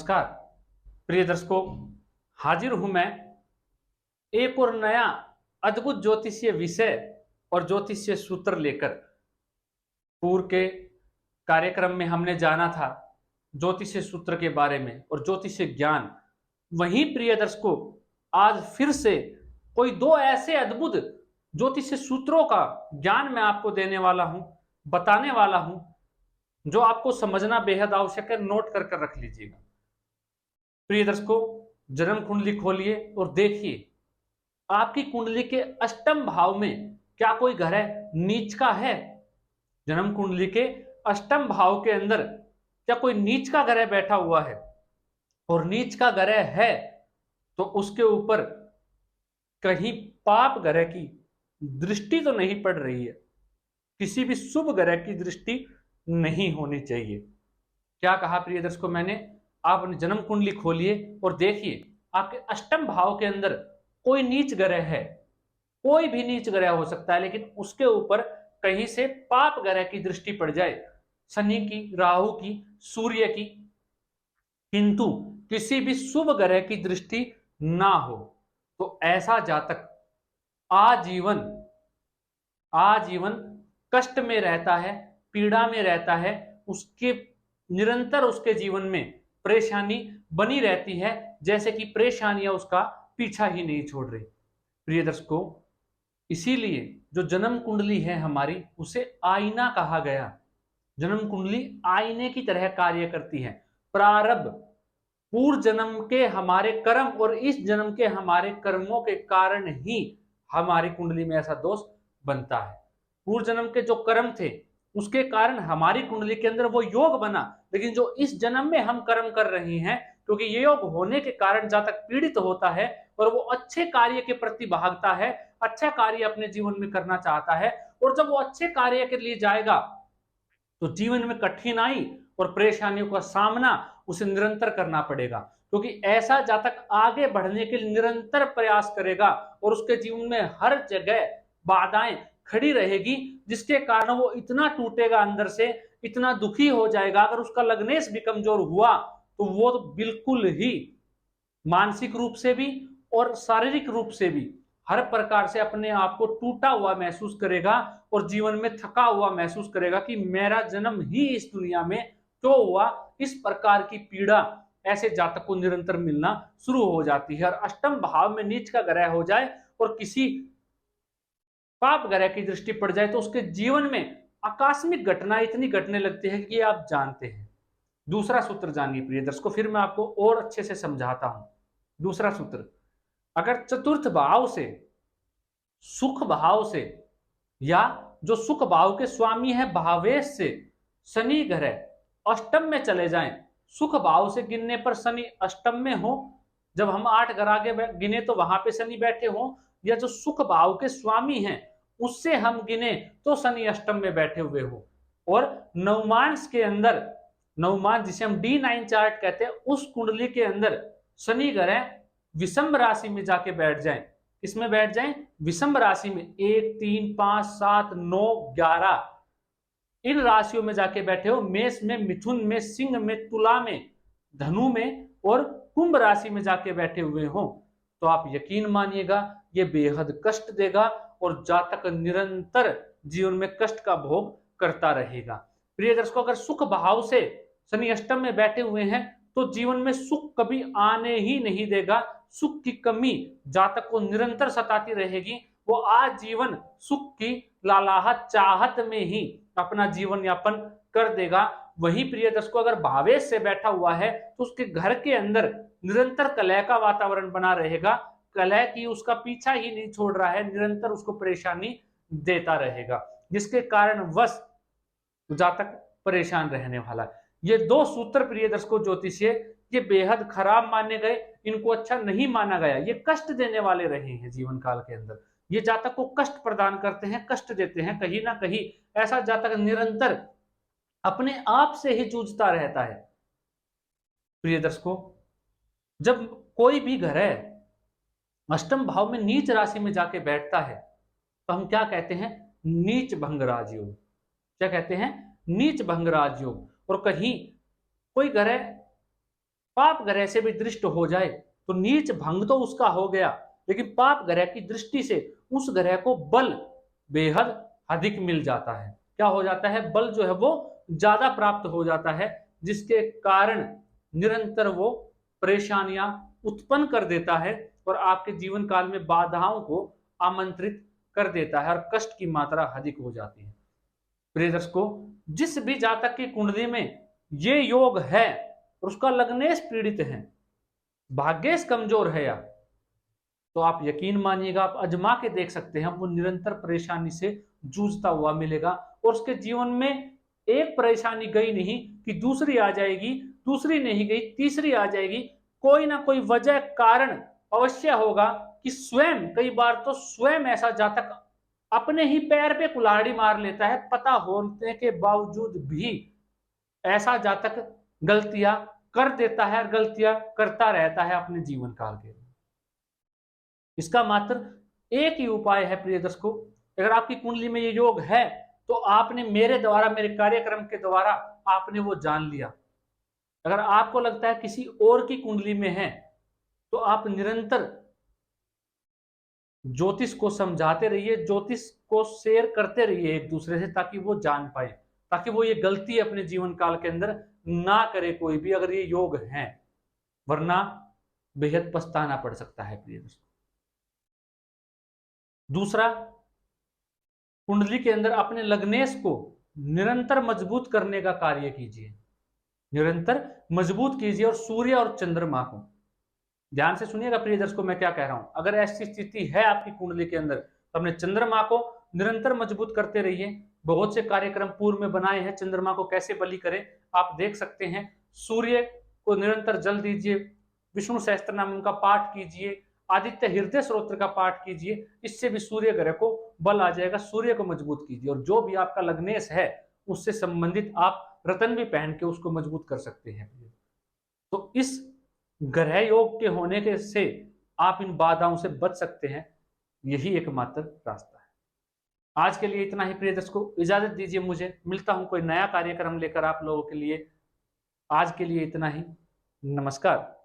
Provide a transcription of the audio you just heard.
नमस्कार प्रिय दर्शकों, हाजिर हूं मैं एक और नया अद्भुत ज्योतिषीय विषय और ज्योतिषीय सूत्र लेकर। पूर्व के कार्यक्रम में हमने जाना था ज्योतिषीय सूत्र के बारे में और ज्योतिषीय ज्ञान। वहीं प्रिय दर्शकों, आज फिर से कोई दो ऐसे अद्भुत ज्योतिषीय सूत्रों का ज्ञान मैं आपको देने वाला हूं, बताने वाला हूं, जो आपको समझना बेहद आवश्यक है। नोट कर कर रख लीजिएगा। प्रिय दर्शकों, जन्म कुंडली खोलिए और देखिए आपकी कुंडली के अष्टम भाव में क्या कोई ग्रह नीच का है। जन्म कुंडली के अष्टम भाव के अंदर क्या कोई नीच का ग्रह बैठा हुआ है, और नीच का ग्रह है तो उसके ऊपर कहीं पाप ग्रह की दृष्टि तो नहीं पड़ रही है, किसी भी शुभ ग्रह की दृष्टि नहीं होनी चाहिए। क्या कहा प्रिय दर्शकों मैंने? आप अपनी जन्म कुंडली खोलिए और देखिए आपके अष्टम भाव के अंदर कोई नीच ग्रह है। कोई भी नीच ग्रह हो सकता है, लेकिन उसके ऊपर कहीं से पाप ग्रह की दृष्टि पड़ जाए, शनि की, राहु की, सूर्य की, किंतु किसी भी शुभ ग्रह की दृष्टि ना हो, तो ऐसा जातक आजीवन आजीवन कष्ट में रहता है, पीड़ा में रहता है। उसके निरंतर उसके जीवन में परेशानी बनी रहती है, जैसे कि परेशानियां उसका पीछा ही नहीं छोड़ रही। प्रिय दर्शकों, इसीलिए जो जन्म कुंडली है हमारी, उसे आईना कहा गया। जन्म कुंडली आईने की तरह कार्य करती है। प्रारब्ध, पूर्व जन्म के हमारे कर्म और इस जन्म के हमारे कर्मों के कारण ही हमारी कुंडली में ऐसा दोष बनता है। पूर्व जन्म के जो कर्म थे उसके कारण हमारी कुंडली के अंदर वो योग बना, लेकिन जो इस जन्म में हम कर्म कर रहे हैं, क्योंकि ये योग होने के कारण जातक पीड़ित होता है और वो अच्छे कार्य के प्रति भागता है, अच्छा कार्य अपने जीवन में करना चाहता है, और जब वो अच्छे कार्य के लिए जाएगा तो जीवन में कठिनाई और परेशानियों का सामना उसे निरंतर करना पड़ेगा, क्योंकि ऐसा जातक आगे बढ़ने के लिए निरंतर प्रयास करेगा और उसके जीवन में हर जगह बाधाएं खड़ी रहेगी, जिसके कारण वो इतना टूटेगा अंदर से, इतना दुखी हो जाएगा। अगर उसका लग्नेश भी कमजोर हुआ तो वो तो बिल्कुल ही मानसिक रूप से भी और शारीरिक रूप से भी हर प्रकार से अपने आप को टूटा हुआ महसूस करेगा और जीवन में थका हुआ महसूस करेगा कि मेरा जन्म ही इस दुनिया में क्यों हुआ। इस प्रकार की पीड़ा ऐसे जातक को निरंतर मिलना शुरू हो जाती है। और अष्टम भाव में नीच का ग्रह हो जाए और किसी पाप ग्रह की दृष्टि पड़ जाए तो उसके जीवन में आकस्मिक घटना इतनी घटने लगती है कि आप जानते हैं। दूसरा सूत्र जानिए प्रिय दर्शकों, फिर मैं आपको और अच्छे से समझाता हूं। दूसरा सूत्र, अगर चतुर्थ भाव से, सुख भाव से, या जो सुख भाव के स्वामी है भावेश से शनि ग्रह अष्टम में चले जाएं, सुख भाव से गिनने पर शनि अष्टम में हो, जब हम 8 घर आगे गिने तो वहां पे शनि बैठे हो, या जो सुख भाव के स्वामी हैं उससे हम गिने तो शनि अष्टम में बैठे हुए हो, और नवमांश के अंदर, नवमांश जिसे हम D9 चार्ट कहते हैं, उस कुंडली के अंदर शनि ग्रह विषम राशि में जाके बैठ जाएं। किसमें बैठ जाएं? विषम राशि में। 1, 3, 5, 7, 9, 11 इन राशियों में जाके बैठे हो। मेष में, मिथुन में, सिंह में, तुला में, धनु में और कुंभ राशि में जाके बैठे हुए हो, तो आप यकीन मानिएगा ये बेहद कष्ट देगा और जातक निरंतर जीवन में कष्ट का भोग करता रहेगा। प्रिय दर्शकों, अगर सुख भाव से शनि अष्टम में बैठे हुए हैं तो जीवन में सुख कभी आने ही नहीं देगा। सुख की कमी जातक को निरंतर सताती रहेगी। वो आजीवन सुख की लालाहत, चाहत में ही अपना जीवन यापन कर देगा। वही प्रिय दर्शकों, अगर भावेश से बैठा हुआ है तो उसके घर के अंदर निरंतर कलह का वातावरण बना रहेगा। कलह की उसका पीछा ही नहीं छोड़ रहा है, निरंतर उसको परेशानी देता रहेगा, जिसके कारण वश जातक परेशान रहने वाला है। ये दो सूत्र प्रिय दर्शकों ज्योतिषीय, ये बेहद खराब माने गए, इनको अच्छा नहीं माना गया। ये कष्ट देने वाले रहे हैं जीवन काल के अंदर। ये जातक को कष्ट प्रदान करते हैं, कष्ट देते हैं। कहीं ना कहीं ऐसा जातक निरंतर अपने आप से ही जूझता रहता है। प्रिय दर्शकों, जब कोई भी ग्रह अष्टम भाव में नीच राशि में जाके बैठता है तो हम क्या कहते हैं? नीच भंग राजयोग। क्या कहते हैं? नीच भंग राजयोग। और कहीं कोई ग्रह पाप ग्रह से भी दृष्ट हो जाए तो नीच भंग तो उसका हो गया, लेकिन पाप ग्रह की दृष्टि से उस ग्रह को बल बेहद अधिक मिल जाता है। क्या हो जाता है? बल जो है वो ज्यादा प्राप्त हो जाता है, जिसके कारण निरंतर वो परेशानियां उत्पन्न कर देता है और आपके जीवन काल में बाधाओं को आमंत्रित कर देता है और कष्ट की मात्रा अधिक हो जाती है। प्रिय दर्शकों, जिस भी जातक की कुंडली में ये योग है और उसका लग्नेश पीड़ित है, भाग्येश कमजोर है, या तो आप यकीन मानिएगा, आप अजमा के देख सकते हैं, वो निरंतर परेशानी से जूझता हुआ मिलेगा और उसके जीवन में एक परेशानी गई नहीं कि दूसरी आ जाएगी, दूसरी नहीं गई तीसरी आ जाएगी। कोई ना कोई वजह कारण अवश्य होगा कि स्वयं, कई बार तो स्वयं ऐसा जातक अपने ही पैर पे कुल्हाड़ी मार लेता है, पता होने के बावजूद भी ऐसा जातक गलतियां कर देता है और गलतियां करता रहता है अपने जीवन काल के। इसका मात्र एक ही उपाय है प्रिय दर्शकों, अगर आपकी कुंडली में ये योग है तो आपने मेरे द्वारा, मेरे कार्यक्रम के द्वारा आपने वो जान लिया। अगर आपको लगता है किसी और की कुंडली में है तो आप निरंतर ज्योतिष को समझाते रहिए, ज्योतिष को शेयर करते रहिए एक दूसरे से, ताकि वो जान पाए, ताकि वो ये गलती अपने जीवन काल के अंदर ना करे कोई भी, अगर ये योग है, वरना बेहद पछताना पड़ सकता है प्रिय दोस्तों। दूसरा, कुंडली के अंदर अपने लग्नेश को निरंतर मजबूत करने का कार्य कीजिए, निरंतर मजबूत कीजिए। और सूर्य और चंद्रमा को ध्यान से सुनिएगा प्रिय दर्शकों, मैं क्या कह रहा हूं। अगर ऐसी स्थिति है आपकी कुंडली के अंदर तो अपने चंद्रमा को निरंतर मजबूत करते रहिए। बहुत से कार्यक्रम पूर्व में बनाए हैं, चंद्रमा को कैसे बलि करें आप देख सकते हैं। सूर्य को निरंतर जल दीजिए, विष्णु सहस्त्र नाम उनका पाठ कीजिए, आदित्य हृदय स्त्रोत्र का पाठ कीजिए, इससे भी सूर्य ग्रह को बल आ जाएगा। सूर्य को मजबूत कीजिए और जो भी आपका लग्नेश है उससे संबंधित आप रतन भी पहन के उसको मजबूत कर सकते हैं। तो इस ग्रह योग के होने के से आप इन बाधाओं से बच सकते हैं, यही एकमात्र रास्ता है। आज के लिए इतना ही प्रिय दर्शकों, इजाजत दीजिए मुझे, मिलता हूं कोई नया कार्यक्रम लेकर आप लोगों के लिए। आज के लिए इतना ही, नमस्कार।